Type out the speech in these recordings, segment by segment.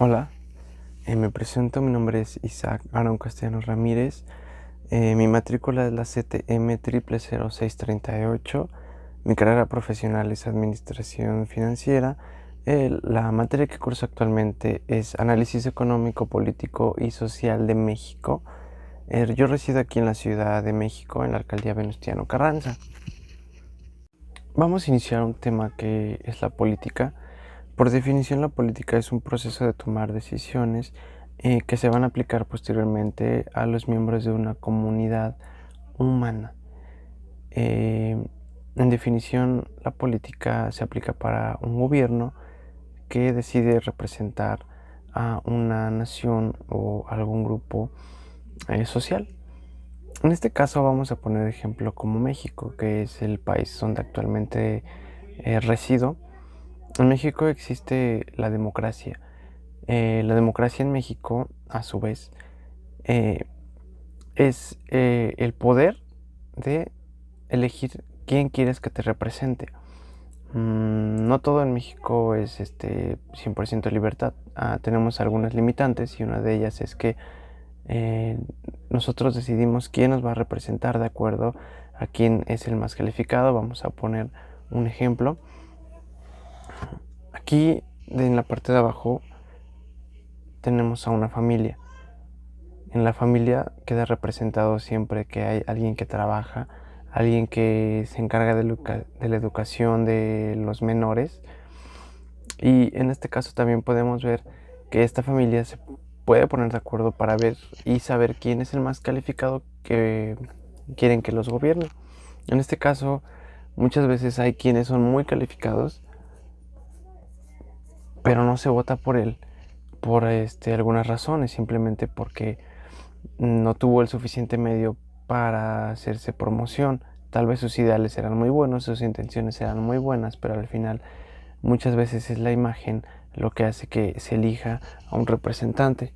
Hola, me presento, mi nombre es Isaac Aaron Castellanos Ramírez. Mi matrícula es la CTM 000638. Mi carrera profesional es Administración Financiera. La materia que curso actualmente es Análisis Económico, Político y Social de México. Yo resido aquí en la Ciudad de México, en la alcaldía Venustiano Carranza. Vamos a iniciar un tema que es la política. Por definición, la política es un proceso de tomar decisiones que se van a aplicar posteriormente a los miembros de una comunidad humana. En definición, la política se aplica para un gobierno que decide representar a una nación o algún grupo social. En este caso vamos a poner ejemplo como México, que es el país donde actualmente resido. En México existe la democracia. La democracia en México, a su vez, eh, es el poder de elegir quién quieres que te represente. No todo en México es 100% libertad. Tenemos algunas limitantes y una de ellas es que eh, nosotros decidimos quién nos va a representar de acuerdo a quién es el más calificado. Vamos a poner un ejemplo. Aquí en la parte de abajo tenemos a una familia. En la familia queda representado siempre que hay alguien que trabaja, alguien que se encarga de la educación de los menores. Y en este caso también podemos ver que esta familia se puede poner de acuerdo para ver y saber quién es el más calificado que quieren que los gobierne. En este caso, muchas veces hay quienes son muy calificados, pero no se vota por él por algunas razones, simplemente porque no tuvo el suficiente medio para hacerse promoción. Tal vez sus ideales eran muy buenos, sus intenciones eran muy buenas, pero al final muchas veces es la imagen lo que hace que se elija a un representante.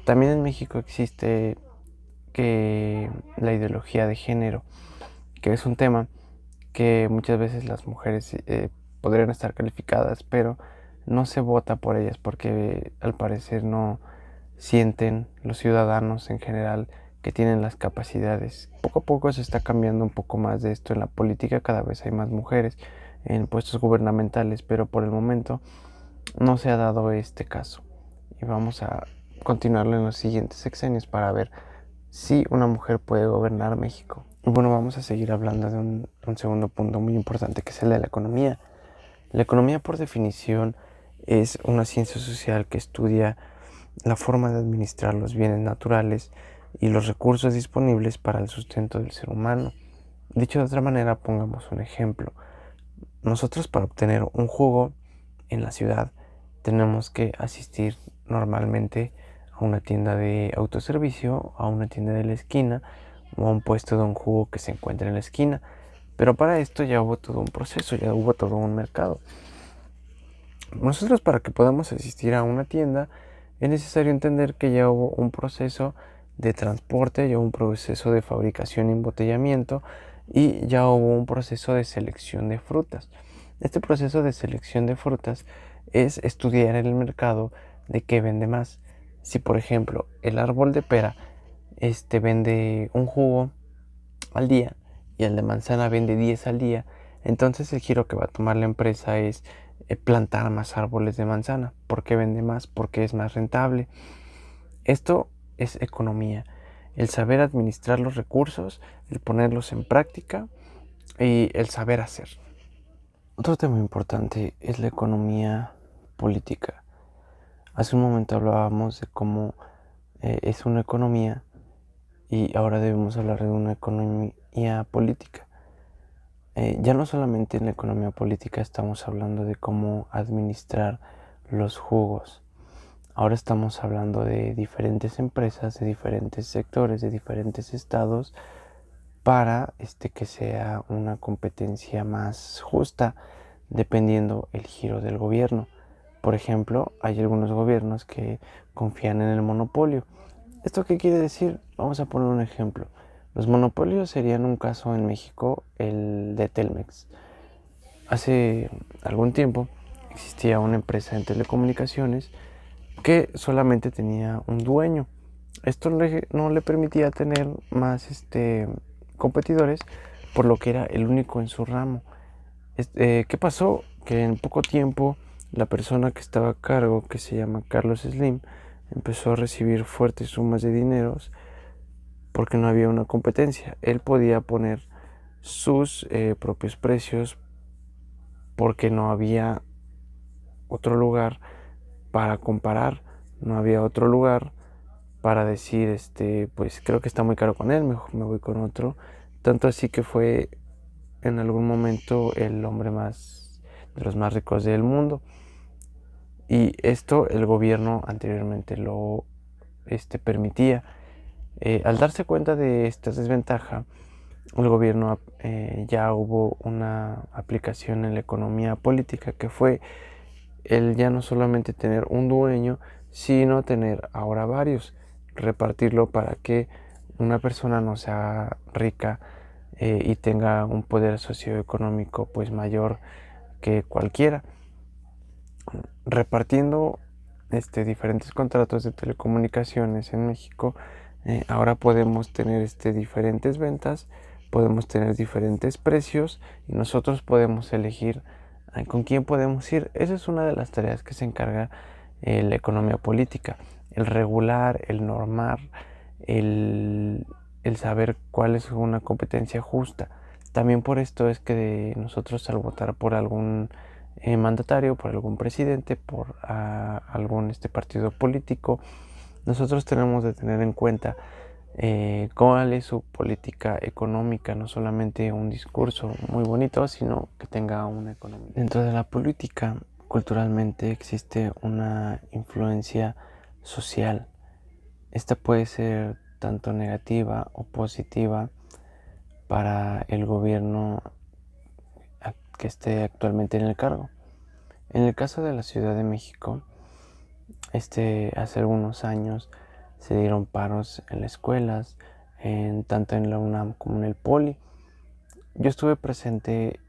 También en México existe que la ideología de género, que es un tema que muchas veces las mujeres podrían estar calificadas, pero no se vota por ellas porque al parecer no sienten los ciudadanos en general que tienen las capacidades. Poco a poco se está cambiando un poco más de esto en la política, cada vez hay más mujeres en puestos gubernamentales, pero por el momento no se ha dado este caso. Y vamos a continuarlo en los siguientes sexenios para ver si una mujer puede gobernar México. Y bueno, vamos a seguir hablando de un segundo punto muy importante, que es el de la economía. La economía, por definición, es una ciencia social que estudia la forma de administrar los bienes naturales y los recursos disponibles para el sustento del ser humano. Dicho de otra manera, pongamos un ejemplo. Nosotros, para obtener un jugo en la ciudad, tenemos que asistir normalmente a una tienda de autoservicio, a una tienda de la esquina o a un puesto de un jugo que se encuentra en la esquina. Pero para esto ya hubo todo un proceso, ya hubo todo un mercado. Nosotros, para que podamos asistir a una tienda, es necesario entender que ya hubo un proceso de transporte, ya hubo un proceso de fabricación y embotellamiento y ya hubo un proceso de selección de frutas. Este proceso de selección de frutas es estudiar en el mercado de qué vende más. Si por ejemplo el árbol de pera vende un jugo al día y el de manzana vende 10 al día, entonces el giro que va a tomar la empresa es plantar más árboles de manzana. ¿Por qué vende más? Porque es más rentable. Esto es economía, el saber administrar los recursos, el ponerlos en práctica y el saber hacer. Otro tema importante es la economía política. Hace un momento hablábamos de cómo es una economía y ahora debemos hablar de una economía política. Ya no solamente en la economía política estamos hablando de cómo administrar los jugos. Ahora estamos hablando de diferentes empresas, de diferentes sectores, de diferentes estados, para que sea una competencia más justa, dependiendo el giro del gobierno. Por ejemplo, hay algunos gobiernos que confían en el monopolio. ¿Esto qué quiere decir? Vamos a poner un ejemplo. Los monopolios serían un caso en México, el de Telmex. Hace algún tiempo existía una empresa en telecomunicaciones que solamente tenía un dueño. Esto no le permitía tener más competidores, por lo que era el único en su ramo. ¿Qué pasó? Que en poco tiempo la persona que estaba a cargo, que se llama Carlos Slim, empezó a recibir fuertes sumas de dineros porque no había una competencia. Él podía poner sus propios precios porque no había otro lugar para comparar, no había otro lugar para decir, pues creo que está muy caro con él, mejor me voy con otro. Tanto así que fue en algún momento el hombre de los más ricos del mundo. Y esto el gobierno anteriormente lo permitía. Al darse cuenta de esta desventaja, el gobierno ya hubo una aplicación en la economía política que fue el ya no solamente tener un dueño, sino tener ahora varios, repartirlo para que una persona no sea rica y tenga un poder socioeconómico pues mayor que cualquiera. Repartiendo diferentes contratos de telecomunicaciones en México, ahora podemos tener diferentes ventas, podemos tener diferentes precios y nosotros podemos elegir con quién podemos ir. Esa es una de las tareas que se encarga la economía política, el regular, el normar, el saber cuál es una competencia justa. También por esto es que nosotros al votar por algún mandatario, por algún presidente, por algún partido político, nosotros tenemos de tener en cuenta cuál es su política económica, no solamente un discurso muy bonito, sino que tenga una economía. Dentro de la política, culturalmente existe una influencia social. Esta puede ser tanto negativa o positiva para el gobierno que esté actualmente en el cargo. En el caso de la Ciudad de México, hace algunos años se dieron paros en las escuelas, tanto en la UNAM como en el Poli. Yo estuve presente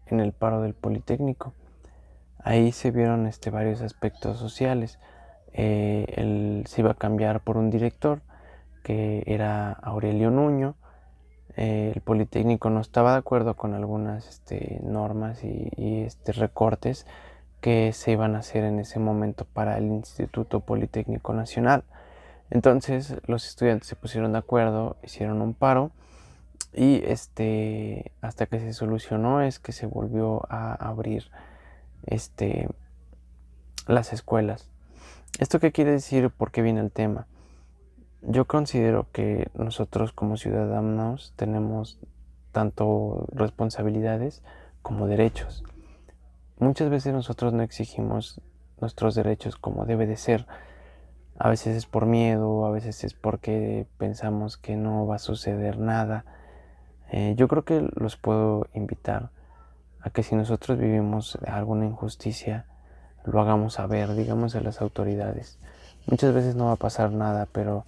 en el paro del Politécnico. Ahí se vieron varios aspectos sociales. Se iba a cambiar por un director que era Aurelio Nuño. El Politécnico no estaba de acuerdo con algunas normas y recortes que se iban a hacer en ese momento para el Instituto Politécnico Nacional. Entonces los estudiantes se pusieron de acuerdo, hicieron un paro y hasta que se solucionó es que se volvió a abrir las escuelas. ¿Esto qué quiere decir? ¿Por qué viene el tema? Yo considero que nosotros como ciudadanos tenemos tanto responsabilidades como derechos. Muchas veces nosotros no exigimos nuestros derechos como debe de ser. A veces es por miedo, a veces es porque pensamos que no va a suceder nada. Yo creo que los puedo invitar a que si nosotros vivimos alguna injusticia, lo hagamos saber, digamos a las autoridades. Muchas veces no va a pasar nada, pero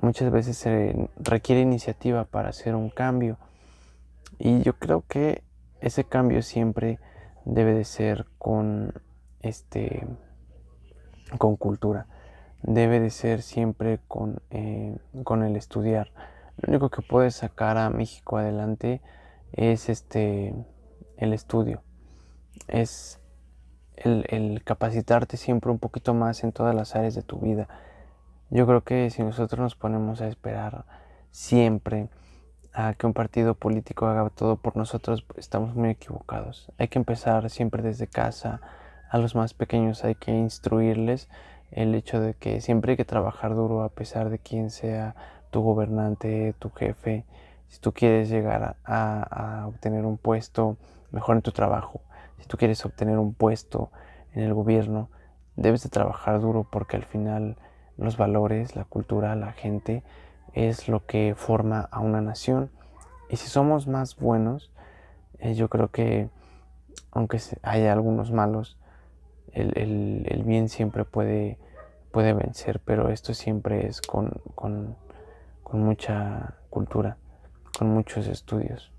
muchas veces se requiere iniciativa para hacer un cambio. Y yo creo que ese cambio siempre debe de ser con cultura. Debe de ser siempre con el estudiar. Lo único que puede sacar a México adelante es el estudio. Es el capacitarte siempre un poquito más en todas las áreas de tu vida. Yo creo que si nosotros nos ponemos a esperar siempre a que un partido político haga todo por nosotros, estamos muy equivocados. Hay que empezar siempre desde casa. A los más pequeños hay que instruirles el hecho de que siempre hay que trabajar duro a pesar de quién sea tu gobernante, tu jefe. Si tú quieres llegar a obtener un puesto mejor en tu trabajo, si tú quieres obtener un puesto en el gobierno, debes de trabajar duro porque al final los valores, la cultura, la gente es lo que forma a una nación. Y si somos más buenos, yo creo que aunque haya algunos malos, el bien siempre puede vencer, pero esto siempre es con mucha cultura, con muchos estudios.